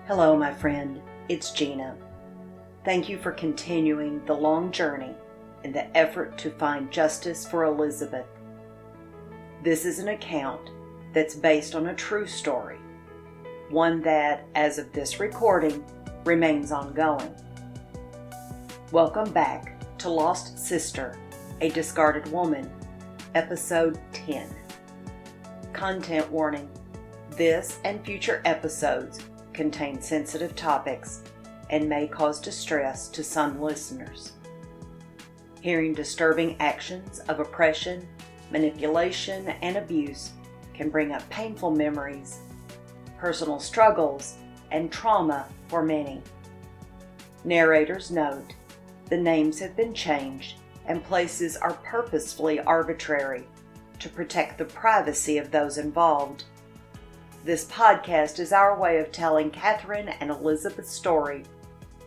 Hello, my friend. It's Gina. Thank you for continuing the long journey in the effort to find justice for Elizabeth. This is an account that's based on a true story, one that, as of this recording, remains ongoing. Welcome back to Lost Sister, a Discarded Woman, Episode 10. Content warning: this and future episodes contain sensitive topics and may cause distress to some listeners. Hearing disturbing actions of oppression, manipulation, and abuse can bring up painful memories, personal struggles, and trauma for many. Narrators note the names have been changed and places are purposefully arbitrary to protect the privacy of those involved. This podcast is our way of telling Catherine and Elizabeth's story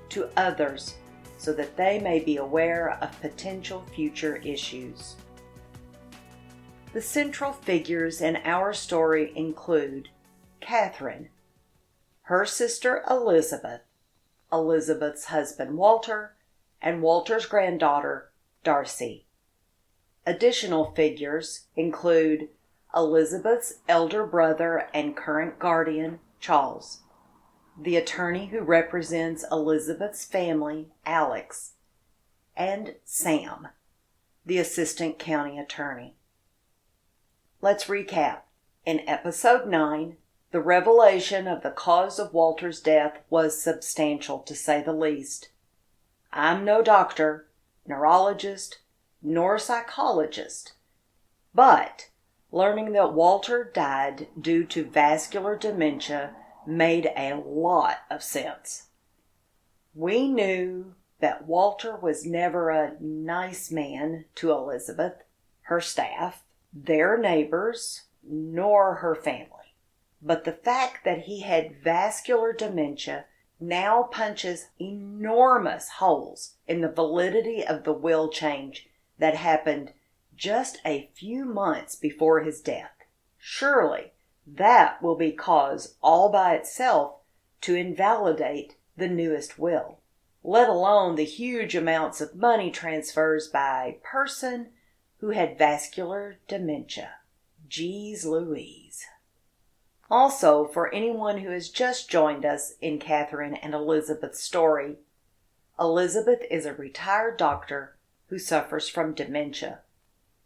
to others so that they may be aware of potential future issues. The central figures in our story include Catherine, her sister Elizabeth, Elizabeth's husband Walter, and Walter's granddaughter Darcy. Additional figures include Elizabeth's elder brother and current guardian, Charles, the attorney who represents Elizabeth's family, Alex, and Sam, the assistant county attorney. Let's recap. In episode 9, the revelation of the cause of Walter's death was substantial, to say the least. I'm no doctor, neurologist, nor psychologist, but learning that Walter died due to vascular dementia made a lot of sense. We knew that Walter was never a nice man to Elizabeth, her staff, their neighbors, nor her family. But the fact that he had vascular dementia now punches enormous holes in the validity of the will change that happened just a few months before his death. Surely that will be cause all by itself to invalidate the newest will, let alone the huge amounts of money transfers by a person who had vascular dementia. Jeez Louise. Also, for anyone who has just joined us in Catherine and Elizabeth's story, Elizabeth is a retired doctor who suffers from dementia.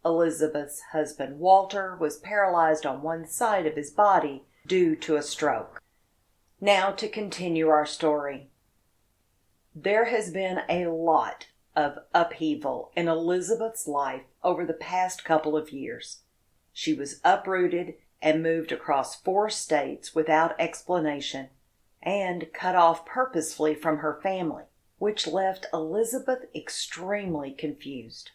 Elizabeth's husband Walter was paralyzed on one side of his body due to a stroke. Now to continue our story. There has been a lot of upheaval in Elizabeth's life over the past couple of years. She was uprooted and moved across 4 states without explanation and cut off purposefully from her family, which left Elizabeth extremely confused.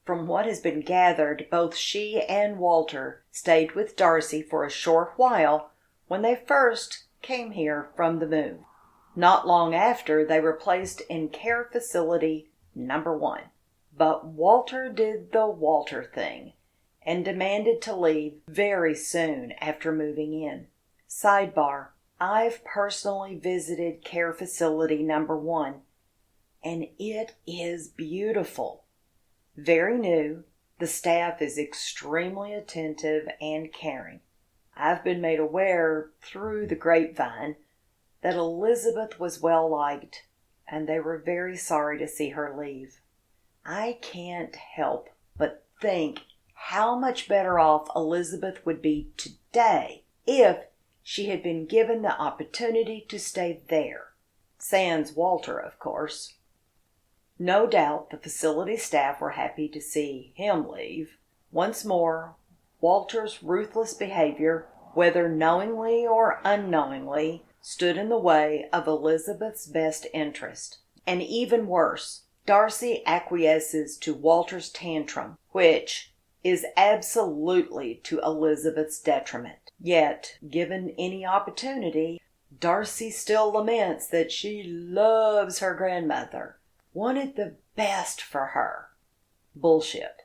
From what has been gathered, both she and Walter stayed with Darcy for a short while when they first came here from the move. Not long after, they were placed in care facility number 1. But Walter did the Walter thing and demanded to leave very soon after moving in. Sidebar: I've personally visited care facility number 1, and it is beautiful. Very new, the staff is extremely attentive and caring. I've been made aware through the grapevine that Elizabeth was well liked, and they were very sorry to see her leave. I can't help but think how much better off Elizabeth would be today if she had been given the opportunity to stay there. Sans Walter, of course. No doubt the facility staff were happy to see him leave. Once more, Walter's ruthless behavior, whether knowingly or unknowingly, stood in the way of Elizabeth's best interest. And even worse, Darcy acquiesces to Walter's tantrum, which is absolutely to Elizabeth's detriment. Yet, given any opportunity, Darcy still laments that she loves her grandmother, wanted the best for her. Bullshit.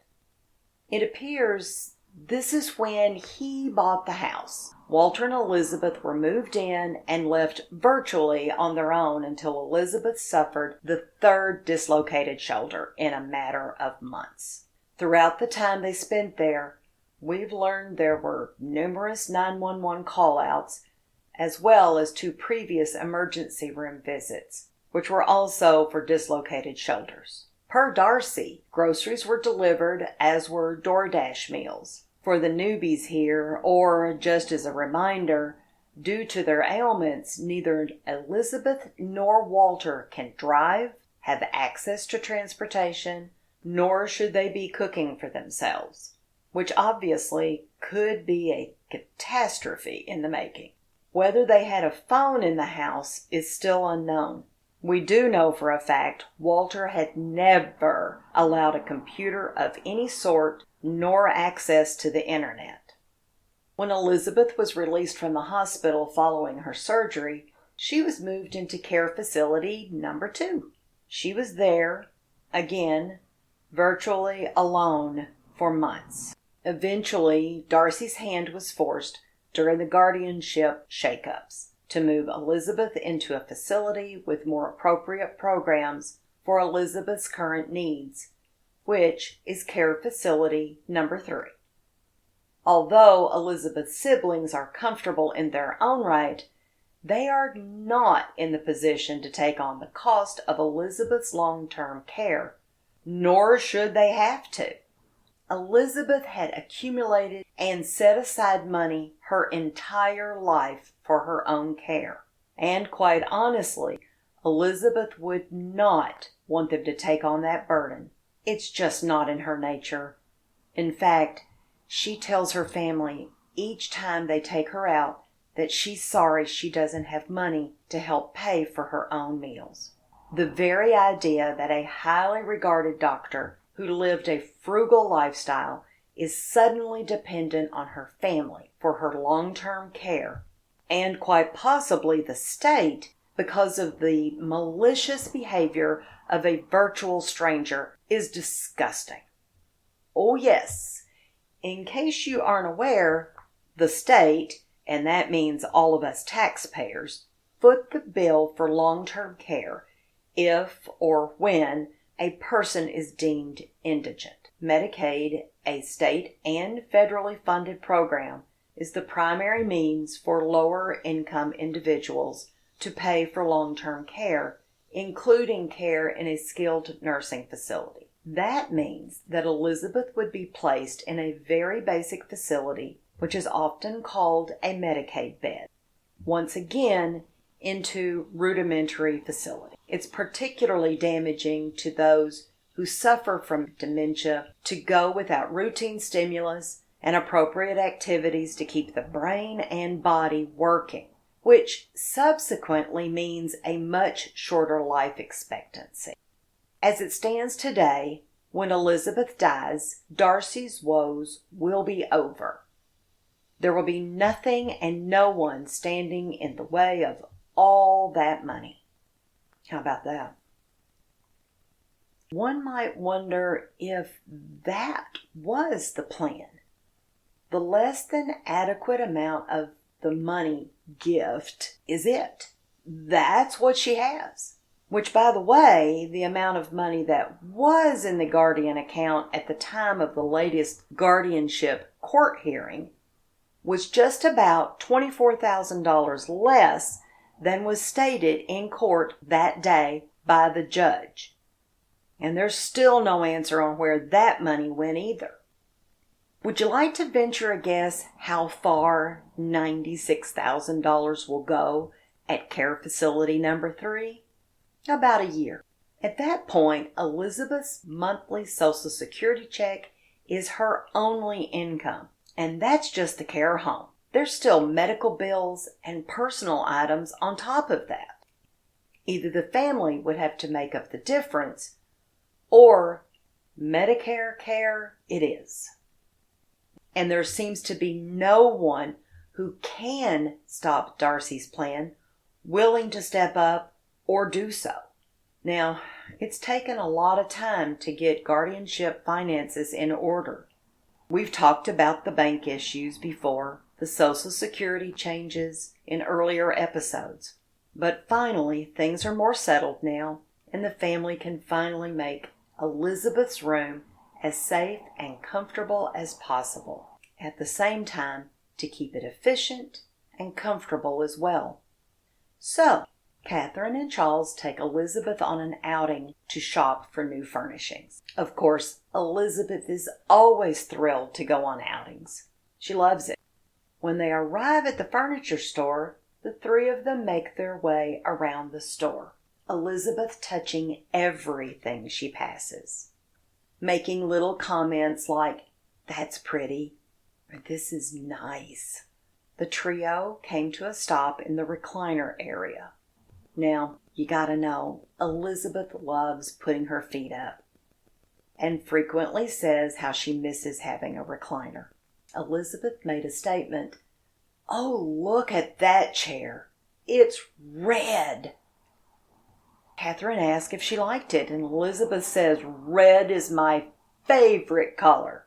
It appears This is when he bought the house. Walter and Elizabeth were moved in and left virtually on their own until Elizabeth suffered the third dislocated shoulder in a matter of months. Throughout the time they spent there, we've learned there were numerous 911 call-outs, as well as 2 previous emergency room visits, which were also for dislocated shoulders. Per Darcy, groceries were delivered, as were DoorDash meals. For the newbies here, or just as a reminder, due to their ailments, neither Elizabeth nor Walter can drive, have access to transportation, nor should they be cooking for themselves, which obviously could be a catastrophe in the making. Whether they had a phone in the house is still unknown. We do know for a fact Walter had never allowed a computer of any sort nor access to the internet. When Elizabeth was released from the hospital following her surgery, she was moved into care facility number 2. She was there, again, virtually alone for months. Eventually, Darcy's hand was forced during the guardianship shakeups to move Elizabeth into a facility with more appropriate programs for Elizabeth's current needs, which is care facility number 3. Although Elizabeth's siblings are comfortable in their own right, they are not in the position to take on the cost of Elizabeth's long-term care, nor should they have to. Elizabeth had accumulated and set aside money her entire life for her own care. And quite honestly, Elizabeth would not want them to take on that burden. It's just not in her nature. In fact, she tells her family each time they take her out that she's sorry she doesn't have money to help pay for her own meals. The very idea that a highly regarded doctor who lived a frugal lifestyle is suddenly dependent on her family for her long-term care, and quite possibly the state because of the malicious behavior of a virtual stranger, is disgusting. Oh yes, in case you aren't aware, the state, and that means all of us taxpayers, foot the bill for long-term care if or when a person is deemed indigent. Medicaid, a state and federally funded program, is the primary means for lower income individuals to pay for long-term care, including care in a skilled nursing facility. That means that Elizabeth would be placed in a very basic facility, which is often called a Medicaid bed. Once again, into rudimentary facility. It's particularly damaging to those who suffer from dementia to go without routine stimulus and appropriate activities to keep the brain and body working, which subsequently means a much shorter life expectancy. As it stands today, when Elizabeth dies, Darcy's woes will be over. There will be nothing and no one standing in the way of all that money. How about that? One might wonder if that was the plan. The less than adequate amount of the money gift is it. That's what she has. Which, by the way, the amount of money that was in the guardian account at the time of the latest guardianship court hearing was just about $24,000 less than was stated in court that day by the judge. And there's still no answer on where that money went either. Would you like to venture a guess how far $96,000 will go at care facility number 3? About a year. At that point, Elizabeth's monthly Social Security check is her only income. And that's just the care home. There's still medical bills and personal items on top of that. Either the family would have to make up the difference, or Medicare care it is. And there seems to be no one who can stop Darcy's plan willing to step up or do so. Now, it's taken a lot of time to get guardianship finances in order. We've talked about the bank issues before, the Social Security changes in earlier episodes. But finally, things are more settled now, and the family can finally make Elizabeth's room as safe and comfortable as possible. At the same time, to keep it efficient and comfortable as well. So, Catherine and Charles take Elizabeth on an outing to shop for new furnishings. Of course, Elizabeth is always thrilled to go on outings. She loves it. When they arrive at the furniture store, the three of them make their way around the store, Elizabeth touching everything she passes, making little comments like, "That's pretty," or "This is nice." The trio came to a stop in the recliner area. Now, you gotta know, Elizabeth loves putting her feet up and frequently says how she misses having a recliner. Elizabeth made a statement, "Oh, look at that chair. It's red." Catherine asked if she liked it, and Elizabeth says, "Red is my favorite color."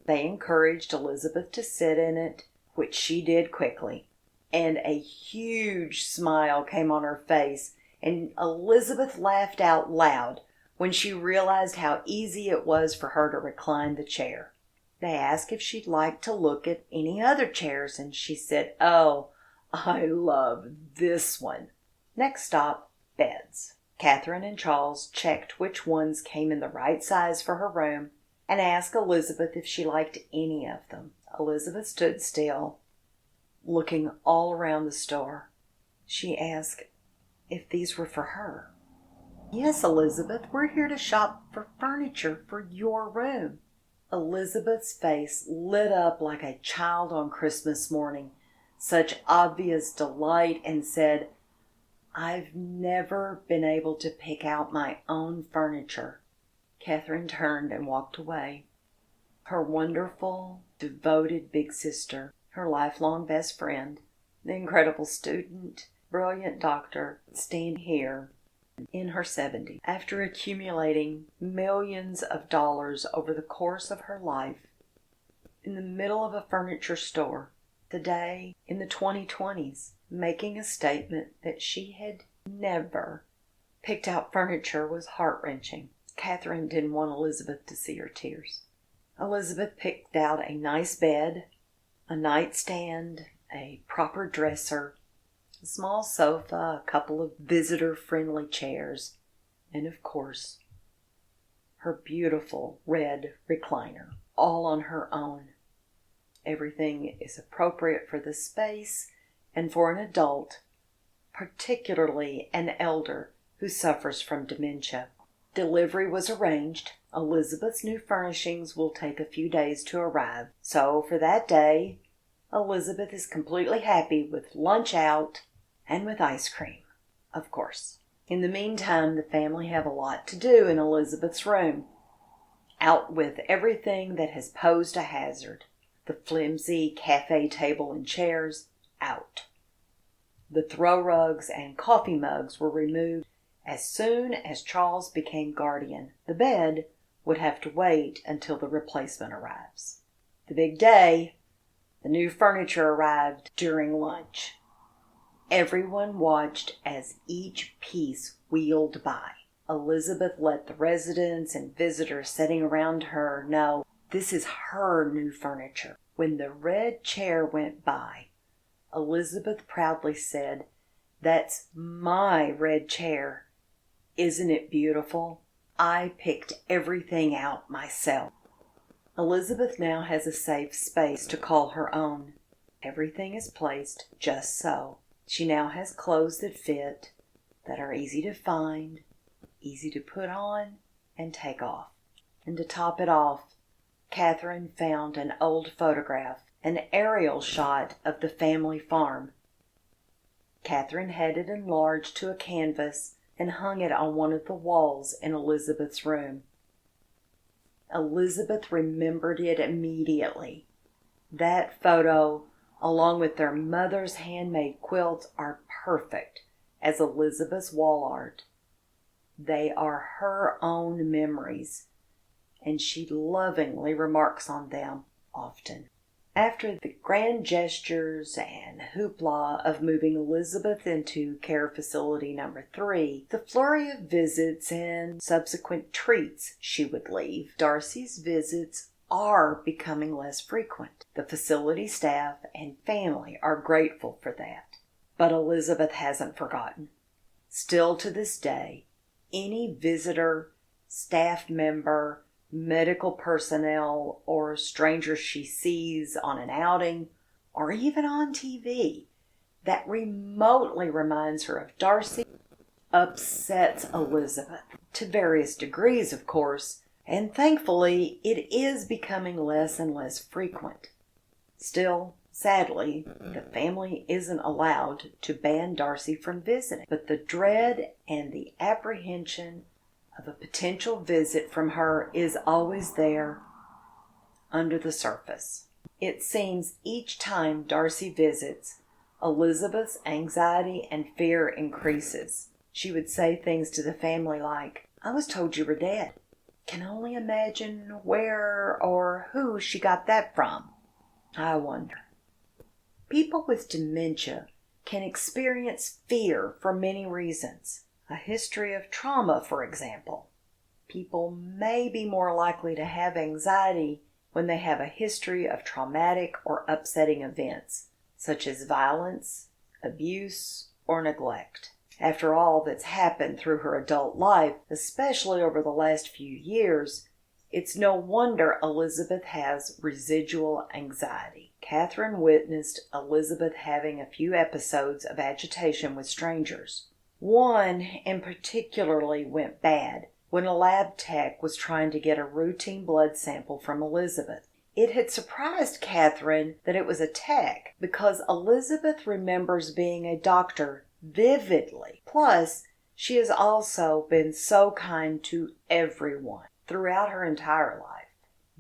They encouraged Elizabeth to sit in it, which she did quickly. And a huge smile came on her face, and Elizabeth laughed out loud when she realized how easy it was for her to recline the chair. They asked if she'd like to look at any other chairs, and she said, "Oh, I love this one." Next stop, beds. Catherine and Charles checked which ones came in the right size for her room and asked Elizabeth if she liked any of them. Elizabeth stood still, looking all around the store. She asked if these were for her. "Yes, Elizabeth, we're here to shop for furniture for your room." Elizabeth's face lit up like a child on Christmas morning, such obvious delight, and said, "I've never been able to pick out my own furniture." Catherine turned and walked away. Her wonderful, devoted big sister, her lifelong best friend, the incredible student, brilliant doctor, stand here in her 70s, after accumulating millions of dollars over the course of her life, in the middle of a furniture store, today in the 2020s, making a statement that she had never picked out furniture was heart-wrenching. Catherine didn't want Elizabeth to see her tears. Elizabeth picked out a nice bed, a nightstand, a proper dresser, a small sofa, a couple of visitor-friendly chairs, and of course, her beautiful red recliner, all on her own. Everything is appropriate for the space and for an adult, particularly an elder who suffers from dementia. Delivery was arranged. Elizabeth's new furnishings will take a few days to arrive. So for that day, Elizabeth is completely happy with lunch out and with ice cream, of course. In the meantime, the family have a lot to do in Elizabeth's room. Out with everything that has posed a hazard. The flimsy cafe table and chairs, out. The throw rugs and coffee mugs were removed as soon as Charles became guardian. The bed would have to wait until the replacement arrives. The big day, the new furniture arrived during lunch. Everyone watched as each piece wheeled by. Elizabeth let the residents and visitors sitting around her know this is her new furniture. When the red chair went by, Elizabeth proudly said, "That's my red chair. Isn't it beautiful? I picked everything out myself." Elizabeth now has a safe space to call her own. Everything is placed just so. She now has clothes that fit, that are easy to find, easy to put on and take off. And to top it off, Catherine found an old photograph, an aerial shot of the family farm. Catherine had it enlarged to a canvas and hung it on one of the walls in Elizabeth's room. Elizabeth remembered it immediately. That photo, along with their mother's handmade quilts, are perfect as Elizabeth's wall art. They are her own memories, and she lovingly remarks on them often. After the grand gestures and hoopla of moving Elizabeth into care facility number 3, the flurry of visits and subsequent treats she would leave, Darcy's visits are becoming less frequent. The facility staff and family are grateful for that. But Elizabeth hasn't forgotten. Still to this day, any visitor, staff member, medical personnel, or stranger she sees on an outing, or even on TV, that remotely reminds her of Darcy, upsets Elizabeth. To various degrees, of course, and thankfully it is becoming less and less frequent. Still, sadly, the family isn't allowed to ban Darcy from visiting, but the dread and the apprehension of a potential visit from her is always there under the surface. It seems each time Darcy visits, Elizabeth's anxiety and fear increases. She would say things to the family like, "I was told you were dead. Can only imagine where or who she got that from." I wonder. People with dementia can experience fear for many reasons. A history of trauma, for example. People may be more likely to have anxiety when they have a history of traumatic or upsetting events, such as violence, abuse, or neglect. After all that's happened through her adult life, especially over the last few years, it's no wonder Elizabeth has residual anxiety. Catherine witnessed Elizabeth having a few episodes of agitation with strangers. One in particularly went bad when a lab tech was trying to get a routine blood sample from Elizabeth. It had surprised Catherine that it was a tech because Elizabeth remembers being a doctor vividly. Plus, she has also been so kind to everyone throughout her entire life.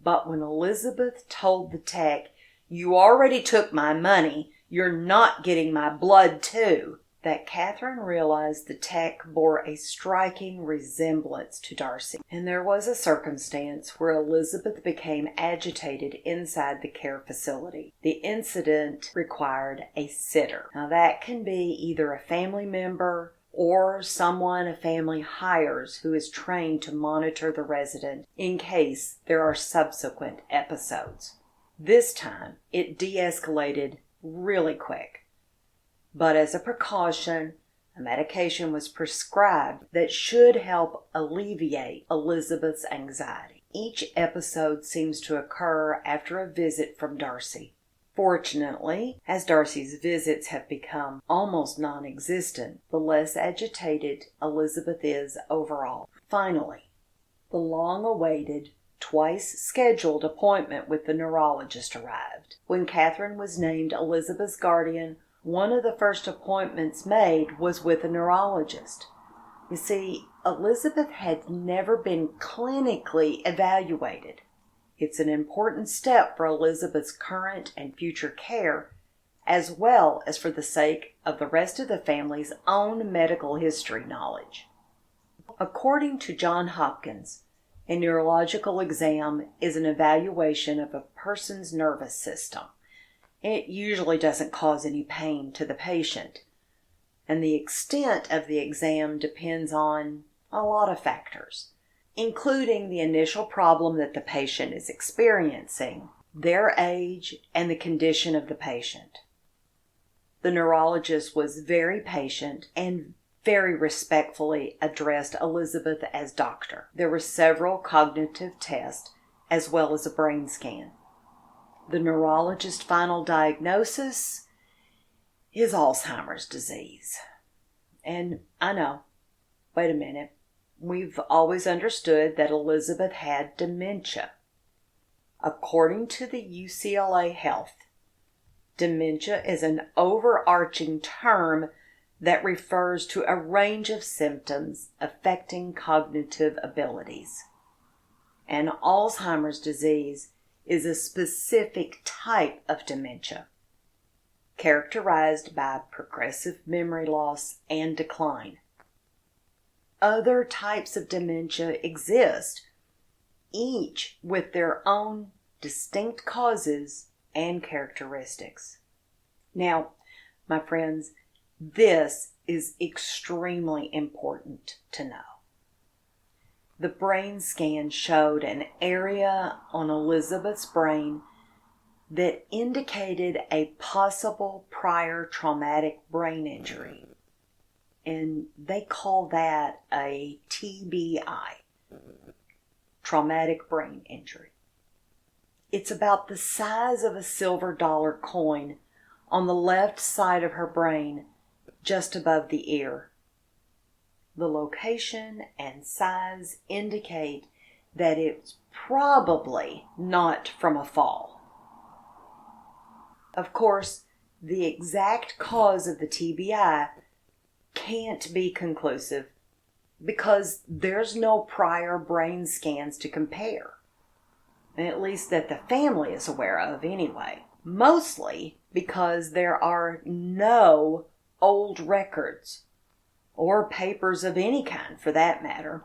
But when Elizabeth told the tech, "You already took my money, you're not getting my blood too," that Catherine realized the tech bore a striking resemblance to Darcy. And there was a circumstance where Elizabeth became agitated inside the care facility. The incident required a sitter. Now that can be either a family member or someone a family hires who is trained to monitor the resident in case there are subsequent episodes. This time, it de-escalated really quick. But as a precaution, a medication was prescribed that should help alleviate Elizabeth's anxiety. Each episode seems to occur after a visit from Darcy. Fortunately, as Darcy's visits have become almost non-existent, the less agitated Elizabeth is overall. Finally, the long-awaited, twice-scheduled appointment with the neurologist arrived. When Catherine was named Elizabeth's guardian, one of the first appointments made was with a neurologist. You see, Elizabeth had never been clinically evaluated. It's an important step for Elizabeth's current and future care, as well as for the sake of the rest of the family's own medical history knowledge. According to Johns Hopkins, a neurological exam is an evaluation of a person's nervous system. It usually doesn't cause any pain to the patient, and the extent of the exam depends on a lot of factors, including the initial problem that the patient is experiencing, their age, and the condition of the patient. The neurologist was very patient and very respectfully addressed Elizabeth as doctor. There were several cognitive tests as well as a brain scan. The neurologist's final diagnosis is Alzheimer's disease. And I know, wait a minute, we've always understood that Elizabeth had dementia. According to the UCLA Health, dementia is an overarching term that refers to a range of symptoms affecting cognitive abilities. And Alzheimer's disease is a specific type of dementia, characterized by progressive memory loss and decline. Other types of dementia exist, each with their own distinct causes and characteristics. Now, my friends, this is extremely important to know. The brain scan showed an area on Elizabeth's brain that indicated a possible prior traumatic brain injury. And they call that a TBI, traumatic brain injury. It's about the size of a silver dollar coin on the left side of her brain, just above the ear. The location and size indicate that it's probably not from a fall. Of course, the exact cause of the TBI can't be conclusive because there's no prior brain scans to compare, at least that the family is aware of anyway. Mostly because there are no old records or papers of any kind for that matter.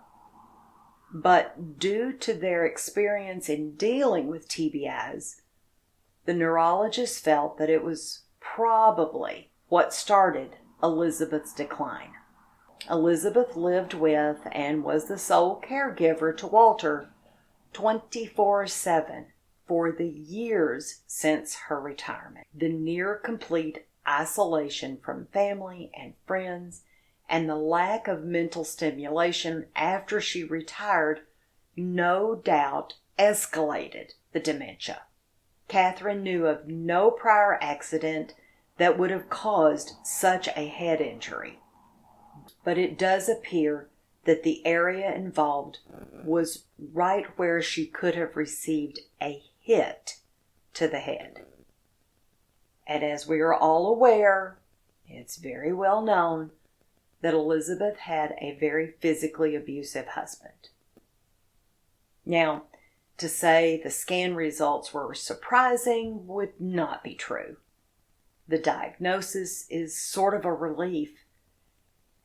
But due to their experience in dealing with TBIs, the neurologists felt that it was probably what started Elizabeth's decline. Elizabeth lived with and was the sole caregiver to Walter 24/7 for the years since her retirement. The near complete isolation from family and friends and the lack of mental stimulation after she retired no doubt escalated the dementia. Catherine knew of no prior accident that would have caused such a head injury. But it does appear that the area involved was right where she could have received a hit to the head. And as we are all aware, it's very well known that Elizabeth had a very physically abusive husband. Now, to say the scan results were surprising would not be true. The diagnosis is sort of a relief.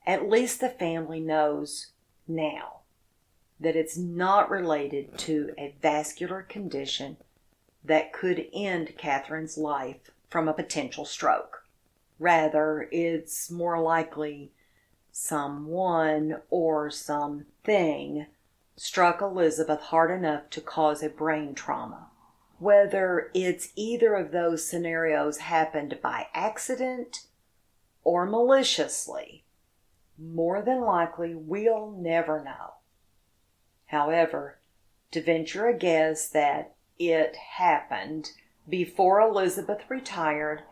At least the family knows now that it's not related to a vascular condition that could end Catherine's life from a potential stroke. Rather, it's more likely someone or something struck Elizabeth hard enough to cause a brain trauma. Whether it's either of those scenarios happened by accident or maliciously, more than likely we'll never know. However, to venture a guess that it happened before Elizabeth retired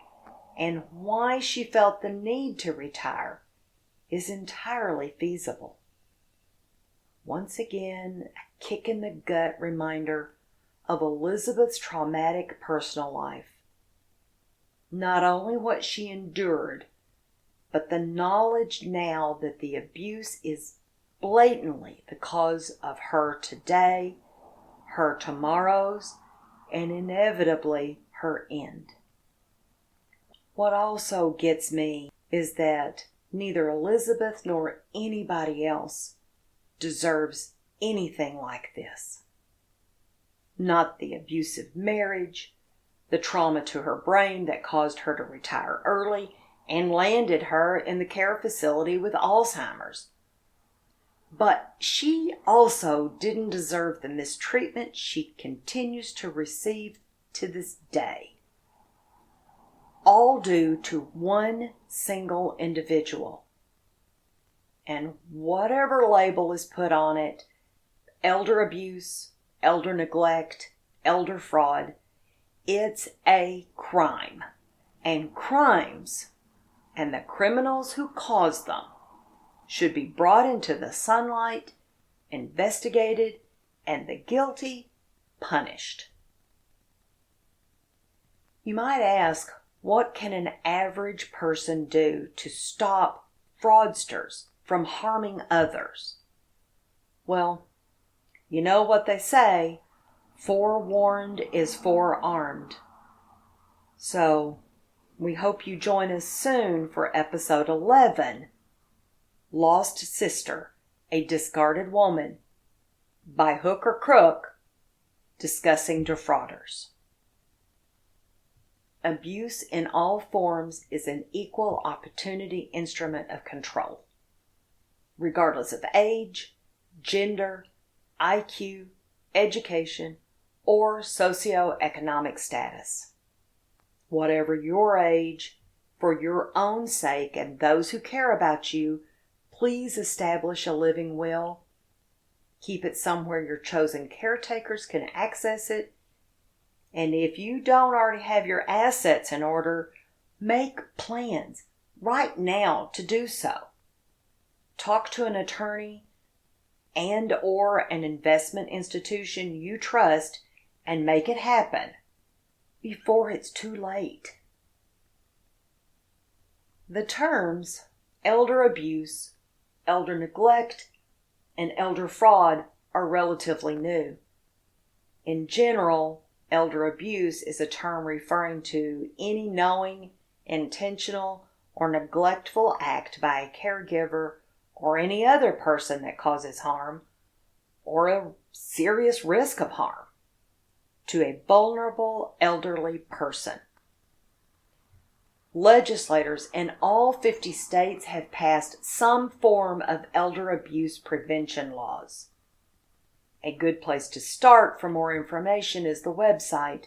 and why she felt the need to retire is entirely feasible. Once again, a kick in the gut reminder of Elizabeth's traumatic personal life. Not only what she endured, but the knowledge now that the abuse is blatantly the cause of her today, her tomorrows, and inevitably her end. What also gets me is that neither Elizabeth nor anybody else deserves anything like this. Not the abusive marriage, the trauma to her brain that caused her to retire early and landed her in the care facility with Alzheimer's. But she also didn't deserve the mistreatment she continues to receive to this day. All due to one single individual. And whatever label is put on it, elder abuse, elder neglect, elder fraud, it's a crime. And crimes, and the criminals who caused them, should be brought into the sunlight, investigated, and the guilty punished. You might ask, what can an average person do to stop fraudsters from harming others? Well, you know what they say, forewarned is forearmed. So, we hope you join us soon for episode 11, Lost Sister, a Discarded Woman. By hook or crook, discussing defrauders. Abuse in all forms is an equal opportunity instrument of control, regardless of age, gender, IQ, education, or socioeconomic status. Whatever your age, for your own sake and those who care about you, please establish a living will. Keep it somewhere your chosen caretakers can access it. And if you don't already have your assets in order, make plans right now to do so. Talk to an attorney and/or an investment institution you trust and make it happen before it's too late. The terms elder abuse, elder neglect, and elder fraud are relatively new. In general, elder abuse is a term referring to any knowing, intentional, or neglectful act by a caregiver or any other person that causes harm or a serious risk of harm to a vulnerable elderly person. Legislators in all 50 states have passed some form of elder abuse prevention laws. A good place to start for more information is the website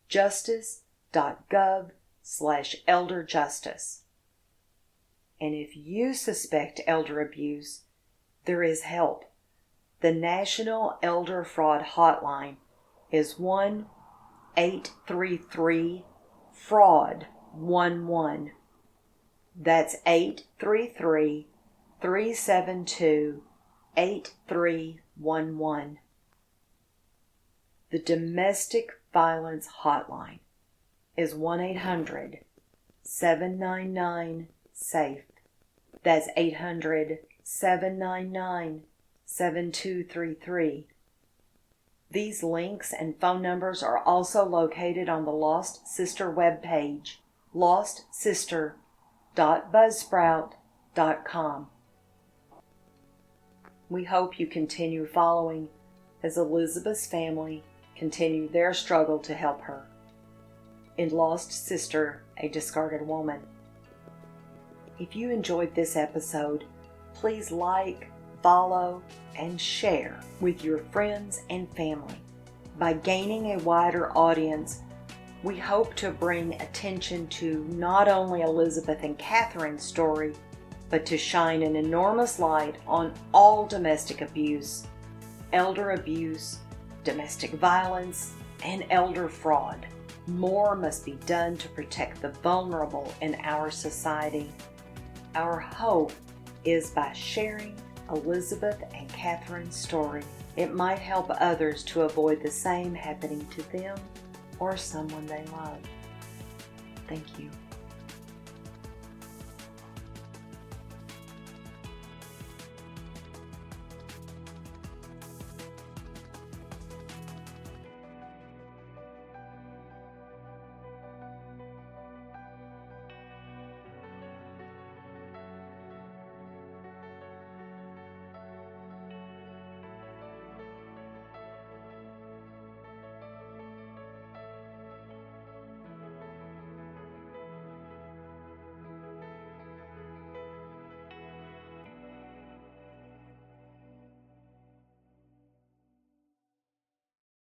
justice.gov/elderjustice. And if you suspect elder abuse, there is help. The National Elder Fraud Hotline is 1-833-FRAUD-11. That's 833-372-8311. The Domestic Violence Hotline is 1-800-799-SAFE. That's 800-799-7233. These links and phone numbers are also located on the Lost Sister webpage, lostsister.buzzsprout.com. We hope you continue following as Elizabeth's family continue their struggle to help her. In Lost Sister, a Discarded Woman. If you enjoyed this episode, please like, follow, and share with your friends and family. By gaining a wider audience, we hope to bring attention to not only Elizabeth and Catherine's story, but to shine an enormous light on all domestic abuse, elder abuse, domestic violence, and elder fraud. More must be done to protect the vulnerable in our society. Our hope is by sharing Elizabeth and Catherine's story, it might help others to avoid the same happening to them or someone they love. Thank you.